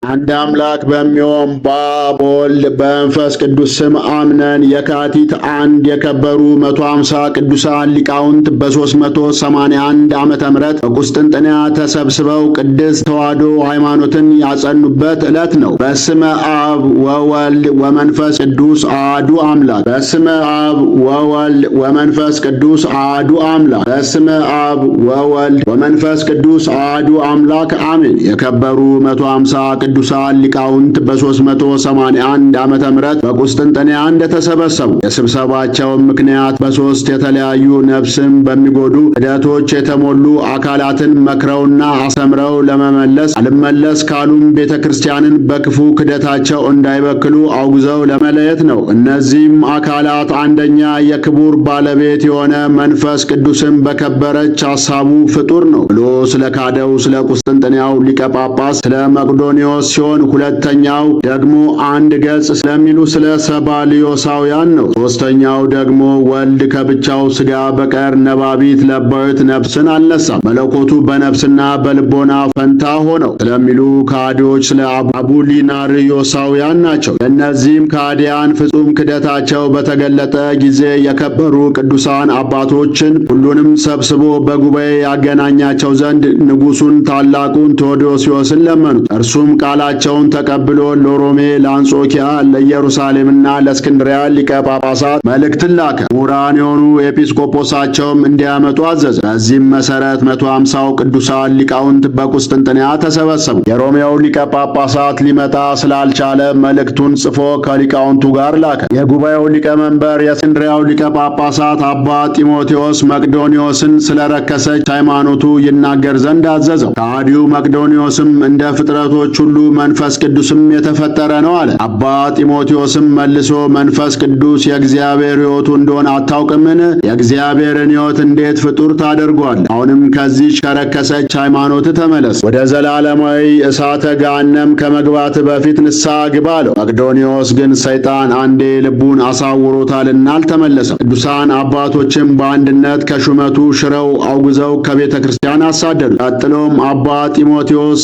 አንድ አምላክ በሚሆን በአብ በወልድ በመንፈስ ቅዱስ ስም አምነን የካቲት 1 የከበሩ 150 ቅዱሳን ሊቃውንት በ381 ዓመተ ምህረት በቁስጥንጥንያ ተሰብስበው ቅድስት ተዋሕዶ ሃይማኖትን ያጸኑበት ዕለት ነው። በስመ አብ ወወልድ ወመንፈስ ቅዱስ አሐዱ አምላክ። በስመ አብ ወወልድ ወመንፈስ ቅዱስ አሐዱ አምላክ። በስመ አብ ወወልድ ወመንፈስ ቅዱስ አሐዱ አምላክ አሜን። የከበሩ 150 ቅዱሳን ሊቃውንት በ381 ዓመተ ምህረት በቁስጥንጥንያ እንደተሰበሰቡ የስብሰባቸውን ምክንያት በሶስት የተለያዩ ነፍስን በሚጎዱ ክደቶች የተሞሉ አካላትን መክረውና አስተምረው ለመመለስ አልመለስ ካሉም ቤተ ክርስቲያንን በክፉ ክደታቸው እንዳይበክሉ አውግዘው ለመለየት ነው። እነዚህም አካላት አንደኛ የክቡር ባለቤት የሆነ መንፈስ ቅዱስን በከበረች ሐሳቡ ፍጡር ነው ብሎ ስለ ካደው ስለ ቁስጥንጥንያው ሊቀ ጳጳስ ስለ መቅዶንዮስ ሲሆን ሁለተኛው ደግሞ አንድ ገጽ ስለሚሉ ስለ ሰባልዮሳውያን ነው። ሶስተኛው ደግሞ ወልድ ከብቻው ሥጋ በቀር ነባቢት ለባዊት ነፍስን አልነሳም፣ መለኮቱ በነፍስና በልቦና ፈንታ ሆነው ስለሚሉ ከሃዲዎች ስለ አቡሊናርዮሳውያን ናቸው። የእነዚህም ከሃዲያን ፍጹም ክደታቸው በተገለጠ ጊዜ የከበሩ ቅዱሳን አባቶችን ሁሉንም ሰብስቦ በጉባኤ ያገናኛቸው ዘንድ ንጉሡን ታላቁን ቴዎዶስዮስን ለመኑት። እርሱም ቃላቸውን ተቀብሎ ለሮሜ፣ ለአንጾኪያ፣ ለኢየሩሳሌምና ለእስክንድርያ ሊቀ ጳጳሳት መልእክትን ላከ። ምሁራን የሆኑ ኤጲስቆጶሳቸውም እንዲያመጡ አዘዘ። በዚህም መሠረት 150 ቅዱሳን ሊቃውንት በቁስጥንጥንያ ተሰበሰቡ። የሮሜው ሊቀ ጳጳሳት ሊመጣ ስላልቻለ መልእክቱን ጽፎ ከሊቃውንቱ ጋር ላከ። የጉባኤው ሊቀመንበር የእስክንድርያው ሊቀ ጳጳሳት አባ ጢሞቴዎስ መቅዶንዮስን ስለረከሰች ሃይማኖቱ ይናገር ዘንድ አዘዘው። ከሃዲው መቅዶንዮስም እንደ ፍጥረቶች ሁሉ መንፈስ ቅዱስም የተፈጠረ ነው አለ። አባ ጢሞቴዎስም መልሶ መንፈስ ቅዱስ የእግዚአብሔር ሕይወቱ እንደሆነ አታውቅምን? የእግዚአብሔርን ሕይወት እንዴት ፍጡር ታደርጓል? አሁንም ከዚህች ከረከሰች ሃይማኖት ተመለስ፣ ወደ ዘላለማዊ እሳተ ገሃነም ከመግባት በፊት ንስሐ ግባ አለው። መቅዶንዮስ ግን ሰይጣን አንዴ ልቡን አሳውሮታልና አልተመለሰም። ቅዱሳን አባቶችም በአንድነት ከሹመቱ ሽረው አውግዘው ከቤተ ክርስቲያን አሳደዱ። ቀጥሎም አባ ጢሞቴዎስ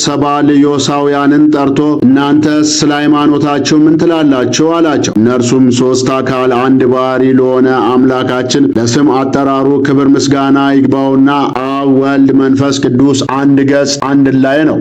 ሰባልዮሳውያንን ጠርቶ እናንተስ ስለ ሃይማኖታችሁ ምን ትላላችሁ? አላቸው። እነርሱም ሦስት አካል አንድ ባሕሪ ለሆነ አምላካችን ለስም አጠራሩ ክብር ምስጋና ይግባውና አብ ወልድ መንፈስ ቅዱስ አንድ ገጽ አንድ ላይ ነው፣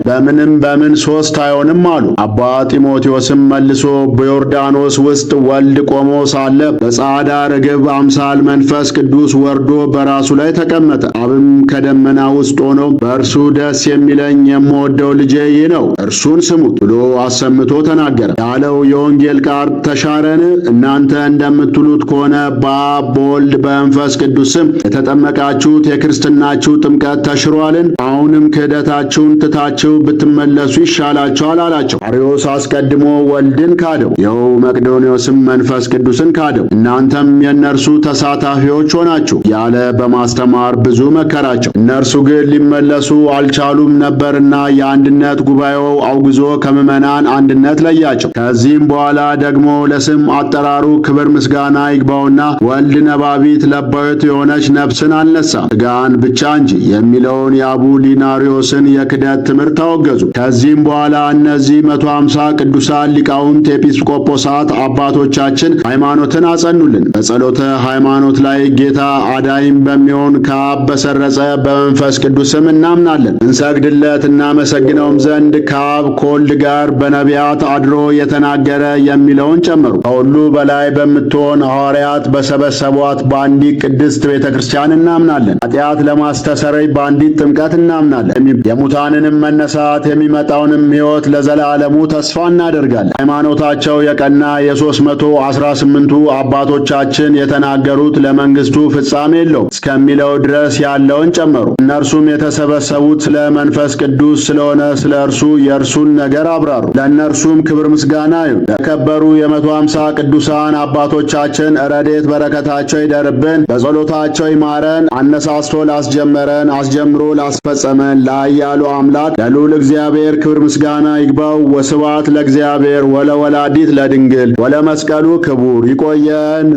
በምን ሦስት አይሆንም አሉ። አባ ጢሞቴዎስም መልሶ በዮርዳኖስ ውስጥ ወልድ ቆሞ ሳለ በጻዕዳ ርግብ አምሳል መንፈስ ቅዱስ ወርዶ በራሱ ላይ ተቀመጠ። አብም ከደመና ውስጥ ሆኖ በእርሱ ደስ የሚለኝ የምወደው ልጄ ይህ ነው፣ እርሱን ስሙት ብሎ አሰምቶ ተናገረ ያለው የወንጌል ቃል ተሻረን? እናንተ እንደምትሉት ከሆነ በአብ በወልድ በመንፈስ ቅዱስ ስም የተጠመቃችሁት የክርስትናችሁ ጥምቀት ተሽሯልን? አሁንም ክህደታችሁን ትታችሁ ብትመለሱ ይሻላችኋል አላቸው። አርዮስ አስቀድሞ ወልድን ካደው፣ ይኸው መቅዶንዮስም መንፈስ ቅዱስን ካደው። እናንተም የእነርሱ ተሳታፊዎች ሆናችሁ ያለ በማስተማር ብዙ መከራቸው። እነርሱ ግን ሊመለሱ አልቻሉም ነበርና የአንድነት ጉባኤው አውግዞ ከምዕመናን አንድነት ለያቸው። ከዚህም በኋላ ደግሞ ለስም አጠራሩ ክብር ምስጋና ይግባውና ወልድ ነባቢት ለባዊት የሆነች ነፍስን አልነሳም ሥጋን ብቻ እንጂ የሚለውን የአቡሊናሪዮስን የክደት ትምህርት አወገዙ። ከዚህም በኋላ እነዚህ 150 ቅዱሳን ሊቃውንት ኤጲስቆጶሳት አባቶቻችን ሃይማኖትን አጸኑልን። በጸሎተ ሃይማኖት ላይ ጌታ አዳኝ በሚሆን ከአብ በሰረጸ በመንፈስ ቅዱስም እናምናለን። እንሰግድለት እናመሰግነውም ዘንድ ከአብ ከወልድ ጋር በነቢያት አድሮ የተናገረ የሚለውን ጨመሩ። ከሁሉ በላይ በምትሆን ሐዋርያት በሰበሰቧት በአንዲት ቅድስት ቤተ ክርስቲያን እናምናለን። ኃጢአት ለማስተሰረይ በአንዲት ጥምቀት እናምናለን። የሙታንንም መነሳት የሚመጣውንም ሕይወት ለዘላለሙ ተስፋ እናደርጋለን። ሃይማኖታቸው የቀና የ318ቱ አባቶቻችን የተናገሩት ለመንግሥቱ ፍጻሜ የለውም እስከሚለው ድረስ ያለውን ጨመሩ። እነርሱም የተሰበሰቡት ስለ መንፈስ ቅዱስ ስለሆነ ስለ እርሱ የእርሱን ነገር አብራሩ። ለእነርሱም ክብር ምስጋና ይሁን። ለከበሩ የ150 ቅዱሳን አባቶቻችን ረድኤት በረከታቸው ይደርብን፣ በጸሎታቸው ይማረን። አነሳስቶ ላስጀመረን አስጀምሮ ላስፈጸመን ለኃያሉ አምላክ ለልዑል እግዚአብሔር ክብር ምስጋና ይግባው። ወስብሐት ለእግዚአብሔር ወለወላዲት ለድንግል ወለመስቀሉ ክቡር። ይቆየን።